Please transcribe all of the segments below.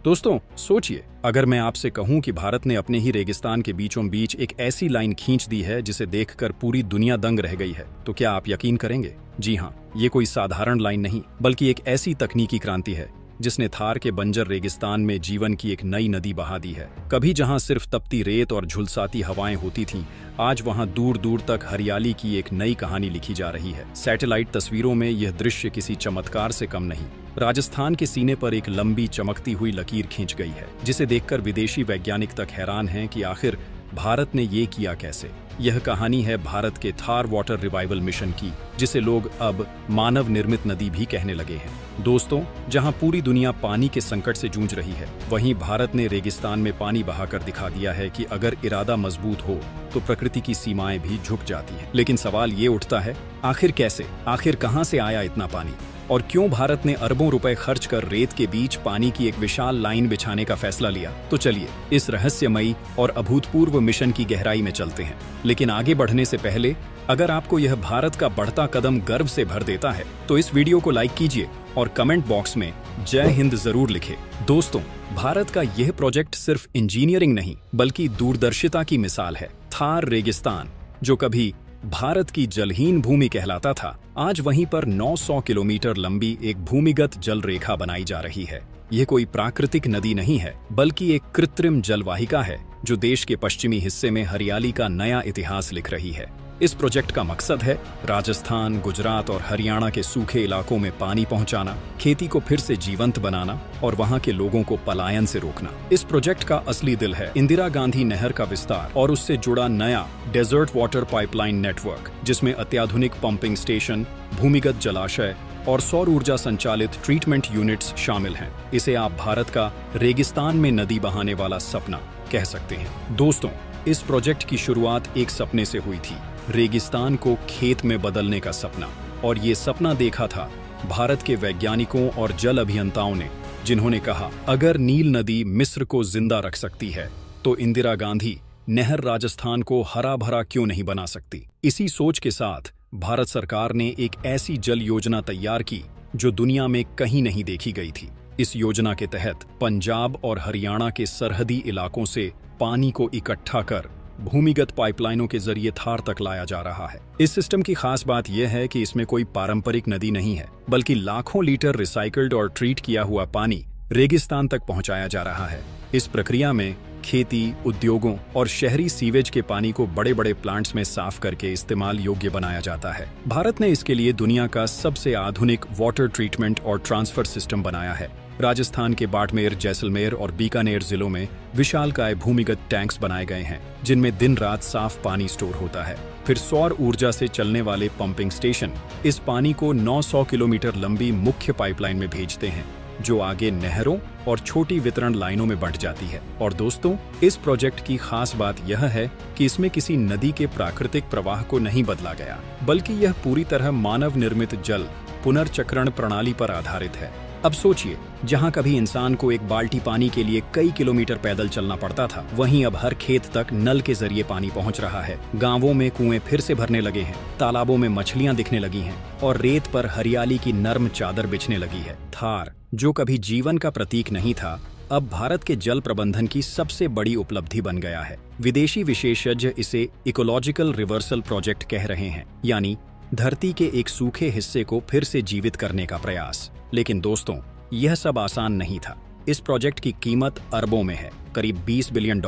दोस्तों सोचिए, अगर मैं आपसे कहूं कि भारत ने अपने ही रेगिस्तान के बीचों बीच एक ऐसी लाइन खींच दी है जिसे देखकर पूरी दुनिया दंग रह गई है, तो क्या आप यकीन करेंगे? जी हाँ, ये कोई साधारण लाइन नहीं, बल्कि एक ऐसी तकनीकी क्रांति है जिसने थार के बंजर रेगिस्तान में जीवन की एक नई नदी बहा दी है। कभी जहां सिर्फ तपती रेत और झुलसाती हवाएं होती थीं, आज वहां दूर दूर तक हरियाली की एक नई कहानी लिखी जा रही है। सैटेलाइट तस्वीरों में यह दृश्य किसी चमत्कार से कम नहीं। राजस्थान के सीने पर एक लंबी चमकती हुई लकीर खींच गई है, जिसे देखकर विदेशी वैज्ञानिक तक हैरान हैं कि आखिर भारत ने ये किया कैसे। यह कहानी है भारत के थार वाटर रिवाइवल मिशन की, जिसे लोग अब मानव निर्मित नदी भी कहने लगे हैं। दोस्तों, जहां पूरी दुनिया पानी के संकट से जूझ रही है, वहीं भारत ने रेगिस्तान में पानी बहाकर दिखा दिया है कि अगर इरादा मजबूत हो तो प्रकृति की सीमाएं भी झुक जाती हैं। लेकिन सवाल ये उठता है, आखिर कैसे, आखिर कहां से आया इतना पानी, और क्यों भारत ने अरबों रुपए खर्च कर रेत के बीच पानी की एक विशाल लाइन बिछाने का फैसला लिया? तो चलिए इस रहस्यमयी और अभूतपूर्व मिशन की गहराई में चलते हैं। लेकिन आगे बढ़ने से पहले, अगर आपको यह भारत का बढ़ता कदम गर्व से भर देता है तो इस वीडियो को लाइक कीजिए और कमेंट बॉक्स में जय हिंद जरूर लिखें। दोस्तों, भारत का यह प्रोजेक्ट सिर्फ इंजीनियरिंग नहीं, बल्कि दूरदर्शिता की मिसाल है। थार रेगिस्तान, जो कभी भारत की जलहीन भूमि कहलाता था, आज वहीं पर 900 किलोमीटर लंबी एक भूमिगत जल रेखा बनाई जा रही है। यह कोई प्राकृतिक नदी नहीं है, बल्कि एक कृत्रिम जलवाहिका है जो देश के पश्चिमी हिस्से में हरियाली का नया इतिहास लिख रही है। इस प्रोजेक्ट का मकसद है राजस्थान, गुजरात और हरियाणा के सूखे इलाकों में पानी पहुंचाना, खेती को फिर से जीवंत बनाना और वहां के लोगों को पलायन से रोकना। इस प्रोजेक्ट का असली दिल है इंदिरा गांधी नहर का विस्तार और उससे जुड़ा नया डेजर्ट वाटर पाइपलाइन नेटवर्क, जिसमें अत्याधुनिक पंपिंग स्टेशन, भूमिगत जलाशय और सौर ऊर्जा संचालित ट्रीटमेंट यूनिट्स शामिल हैं। इसे आप भारत का रेगिस्तान में नदी बहाने वाला सपना कह सकते हैं। दोस्तों, इस प्रोजेक्ट की शुरुआत एक सपने से हुई थी, रेगिस्तान को खेत में बदलने का सपना। और ये सपना देखा था भारत के वैज्ञानिकों और जल अभियंताओं ने, जिन्होंने कहा, अगर नील नदी मिस्र को जिंदा रख सकती है तो इंदिरा गांधी नहर राजस्थान को हरा भरा क्यों नहीं बना सकती। इसी सोच के साथ भारत सरकार ने एक ऐसी जल योजना तैयार की जो दुनिया में कहीं नहीं देखी गई थी। इस योजना के तहत पंजाब और हरियाणा के सरहदी इलाकों से पानी को इकट्ठा कर भूमिगत पाइपलाइनों के जरिए थार तक लाया जा रहा है। इस सिस्टम की खास बात यह है कि इसमें कोई पारंपरिक नदी नहीं है, बल्कि लाखों लीटर रिसाइकल्ड और ट्रीट किया हुआ पानी रेगिस्तान तक पहुंचाया जा रहा है। इस प्रक्रिया में खेती, उद्योगों और शहरी सीवेज के पानी को बड़े बड़े प्लांट्स में साफ करके इस्तेमाल योग्य बनाया जाता है। भारत ने इसके लिए दुनिया का सबसे आधुनिक वाटर ट्रीटमेंट और ट्रांसफर सिस्टम बनाया है। राजस्थान के बाड़मेर, जैसलमेर और बीकानेर जिलों में विशालकाय भूमिगत टैंक्स बनाए गए हैं, जिनमें दिन रात साफ पानी स्टोर होता है। फिर सौर ऊर्जा से चलने वाले पंपिंग स्टेशन इस पानी को 900 किलोमीटर लंबी मुख्य पाइपलाइन में भेजते हैं, जो आगे नहरों और छोटी वितरण लाइनों में बंट जाती है। और दोस्तों, इस प्रोजेक्ट की खास बात यह है कि इसमें किसी नदी के प्राकृतिक प्रवाह को नहीं बदला गया, बल्कि यह पूरी तरह मानव निर्मित जल पुनर्चक्रण प्रणाली पर आधारित है। अब सोचिए, जहां कभी इंसान को एक बाल्टी पानी के लिए कई किलोमीटर पैदल चलना पड़ता था, वहीं अब हर खेत तक नल के जरिए पानी पहुंच रहा है। गांवों में कुएं फिर से भरने लगे हैं, तालाबों में मछलियां दिखने लगी हैं और रेत पर हरियाली की नर्म चादर बिछने लगी है। थार, जो कभी जीवन का प्रतीक नहीं था, अब भारत के जल प्रबंधन की सबसे बड़ी उपलब्धि बन गया है। विदेशी विशेषज्ञ इसे इकोलॉजिकल रिवर्सल प्रोजेक्ट कह रहे हैं, यानी धरती के एक सूखे हिस्से को फिर से जीवित करने का प्रयास। लेकिन दोस्तों, यह सब आसान नहीं था। इस प्रोजेक्ट की कीमत अरबों में है, करीब $20 बिलियन,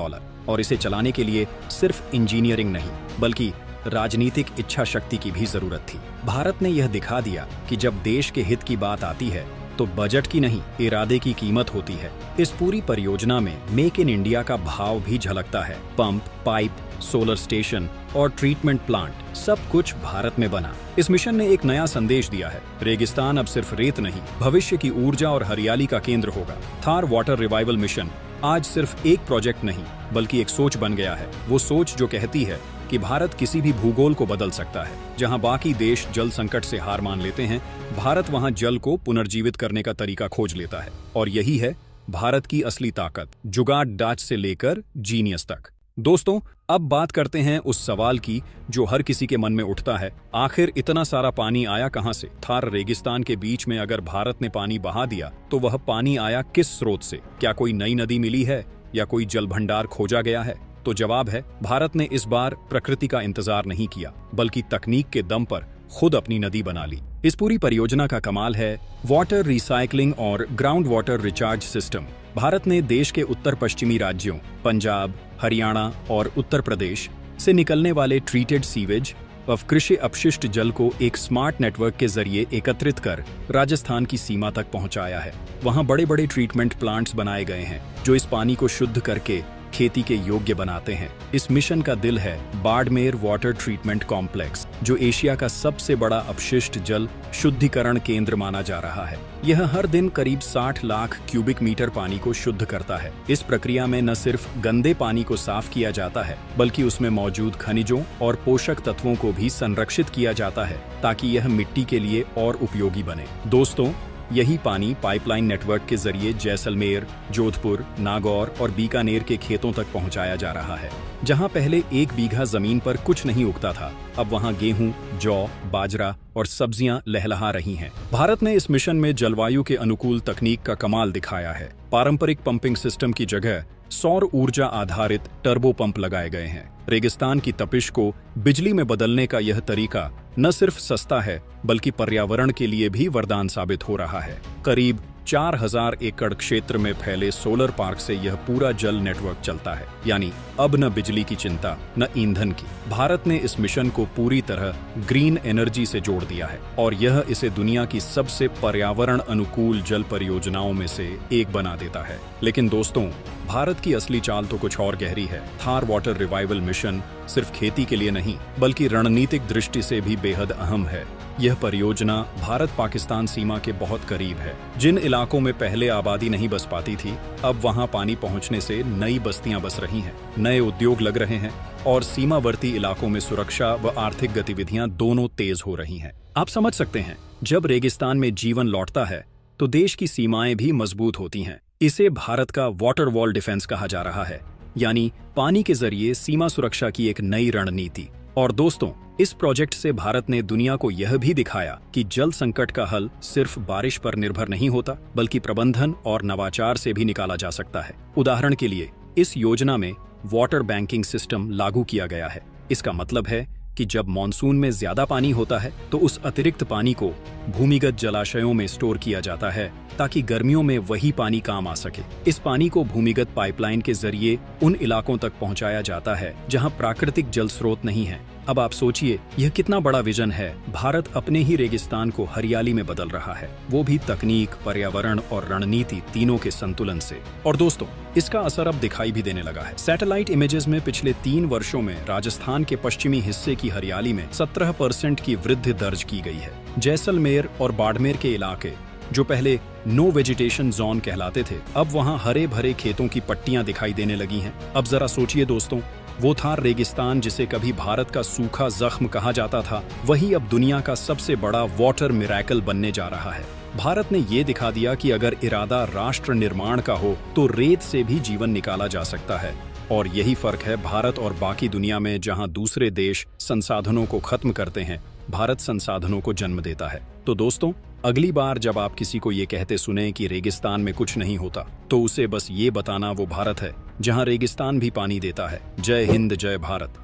और इसे चलाने के लिए सिर्फ इंजीनियरिंग नहीं, बल्कि राजनीतिक इच्छा शक्ति की भी जरूरत थी। भारत ने यह दिखा दिया कि जब देश के हित की बात आती है तो बजट की नहीं, इरादे की कीमत होती है। इस पूरी परियोजना में मेक इन इंडिया का भाव भी झलकता है। पंप, पाइप, सोलर स्टेशन और ट्रीटमेंट प्लांट, सब कुछ भारत में बना। इस मिशन ने एक नया संदेश दिया है, रेगिस्तान अब सिर्फ रेत नहीं, भविष्य की ऊर्जा और हरियाली का केंद्र होगा। थार वाटर रिवाइवल मिशन आज सिर्फ एक प्रोजेक्ट नहीं, बल्कि एक सोच बन गया है। वो सोच जो कहती है कि भारत किसी भी भूगोल को बदल सकता है। जहां बाकी देश जल संकट से हार मान लेते हैं, भारत वहां जल को पुनर्जीवित करने का तरीका खोज लेता है। और यही है भारत की असली ताकत, जुगाड़ डाच से लेकर जीनियस तक। दोस्तों, अब बात करते हैं उस सवाल की जो हर किसी के मन में उठता है, आखिर इतना सारा पानी आया कहां से? थार रेगिस्तान के बीच में अगर भारत ने पानी बहा दिया तो वह पानी आया किस स्रोत से? क्या कोई नई नदी मिली है या कोई जल भंडार खोजा गया है? तो जवाब है, भारत ने इस बार प्रकृति का इंतजार नहीं किया, बल्कि तकनीक के दम पर खुद अपनी नदी बना ली। इस पूरी परियोजना का कमाल है वाटर रिसाइकलिंग और ground water recharge system. Bharat ने देश के उत्तर पश्चिमी राज्यों पंजाब, हरियाणा और उत्तर प्रदेश से निकलने वाले ट्रीटेड सीवेज व कृषि अपशिष्ट जल को एक स्मार्ट नेटवर्क के जरिए एकत्रित कर राजस्थान की सीमा तक पहुंचाया है। वहां बड़े बड़े ट्रीटमेंट प्लांट्स बनाए गए हैं जो इस पानी को शुद्ध करके खेती के योग्य बनाते हैं। इस मिशन का दिल है बाड़मेर वाटर ट्रीटमेंट कॉम्प्लेक्स, जो एशिया का सबसे बड़ा अपशिष्ट जल शुद्धिकरण केंद्र माना जा रहा है। यह हर दिन करीब 60 लाख क्यूबिक मीटर पानी को शुद्ध करता है। इस प्रक्रिया में न सिर्फ गंदे पानी को साफ किया जाता है, बल्कि उसमें मौजूद खनिजों और पोषक तत्वों को भी संरक्षित किया जाता है ताकि यह मिट्टी के लिए और उपयोगी बने। दोस्तों, यही पानी पाइपलाइन नेटवर्क के जरिए जैसलमेर, जोधपुर, नागौर और बीकानेर के खेतों तक पहुंचाया जा रहा है। जहां पहले 1 बीघा जमीन पर कुछ नहीं उगता था, अब वहां गेहूं, जौ, बाजरा और सब्जियां लहलहा रही हैं। भारत ने इस मिशन में जलवायु के अनुकूल तकनीक का कमाल दिखाया है। पारंपरिक पंपिंग सिस्टम की जगह सौर ऊर्जा आधारित टर्बो पंप लगाए गए हैं। रेगिस्तान की तपिश को बिजली में बदलने का यह तरीका न सिर्फ सस्ता है, बल्कि पर्यावरण के लिए भी वरदान साबित हो रहा है। करीब 4000 एकड़ क्षेत्र में फैले सोलर पार्क से यह पूरा जल नेटवर्क चलता है, यानी अब न बिजली की चिंता, न ईंधन की। भारत ने इस मिशन को पूरी तरह ग्रीन एनर्जी से जोड़ दिया है और यह इसे दुनिया की सबसे पर्यावरण अनुकूल जल परियोजनाओं में से एक बना देता है। लेकिन दोस्तों, भारत की असली चाल तो कुछ और गहरी है। थार वाटर रिवाइवल मिशन सिर्फ खेती के लिए नहीं, बल्कि रणनीतिक दृष्टि से भी बेहद अहम है। यह परियोजना भारत पाकिस्तान सीमा के बहुत करीब है। जिन इलाकों में पहले आबादी नहीं बस पाती थी, अब वहां पानी पहुंचने से नई बस्तियां बस रही हैं, नए उद्योग लग रहे हैं और सीमावर्ती इलाकों में सुरक्षा व आर्थिक गतिविधियां दोनों तेज हो रही हैं। आप समझ सकते हैं, जब रेगिस्तान में जीवन लौटता है तो देश की सीमाएं भी मजबूत होती हैं। इसे भारत का वाटर वॉल डिफेंस कहा जा रहा है, यानी पानी के जरिए सीमा सुरक्षा की एक नई रणनीति। और दोस्तों, इस प्रोजेक्ट से भारत ने दुनिया को यह भी दिखाया कि जल संकट का हल सिर्फ बारिश पर निर्भर नहीं होता, बल्कि प्रबंधन और नवाचार से भी निकाला जा सकता है। उदाहरण के लिए, इस योजना में वाटर बैंकिंग सिस्टम लागू किया गया है। इसका मतलब है कि जब मॉनसून में ज्यादा पानी होता है तो उस अतिरिक्त पानी को भूमिगत जलाशयों में स्टोर किया जाता है ताकि गर्मियों में वही पानी काम आ सके। इस पानी को भूमिगत पाइपलाइन के जरिए उन इलाकों तक पहुंचाया जाता है जहां प्राकृतिक जल स्रोत नहीं है। अब आप सोचिए, यह कितना बड़ा विजन है। भारत अपने ही रेगिस्तान को हरियाली में बदल रहा है, वो भी तकनीक, पर्यावरण और रणनीति तीनों के संतुलन से। और दोस्तों, इसका असर अब दिखाई भी देने लगा है। सैटेलाइट इमेजेस में पिछले 3 वर्षों में राजस्थान के पश्चिमी हिस्से की हरियाली में 17% की वृद्धि दर्ज की गई है। जैसलमेर और बाड़मेर के इलाके, जो पहले नो वेजिटेशन जोन कहलाते थे, अब वहां हरे भरे खेतों की पट्टियां दिखाई देने लगी हैं। अब जरा सोचिए दोस्तों, वो थार रेगिस्तान जिसे कभी भारत का सूखा जख्म कहा जाता था, वही अब दुनिया का सबसे बड़ा वाटर मिरेकल बनने जा रहा है। भारत ने ये दिखा दिया कि अगर इरादा राष्ट्र निर्माण का हो तो रेत से भी जीवन निकाला जा सकता है। और यही फर्क है भारत और बाकी दुनिया में, जहां दूसरे देश संसाधनों को खत्म करते हैं, भारत संसाधनों को जन्म देता है। तो दोस्तों, अगली बार जब आप किसी को ये कहते सुने कि रेगिस्तान में कुछ नहीं होता, तो उसे बस ये बताना वो भारत है जहां रेगिस्तान भी पानी देता है। जय हिंद, जय भारत।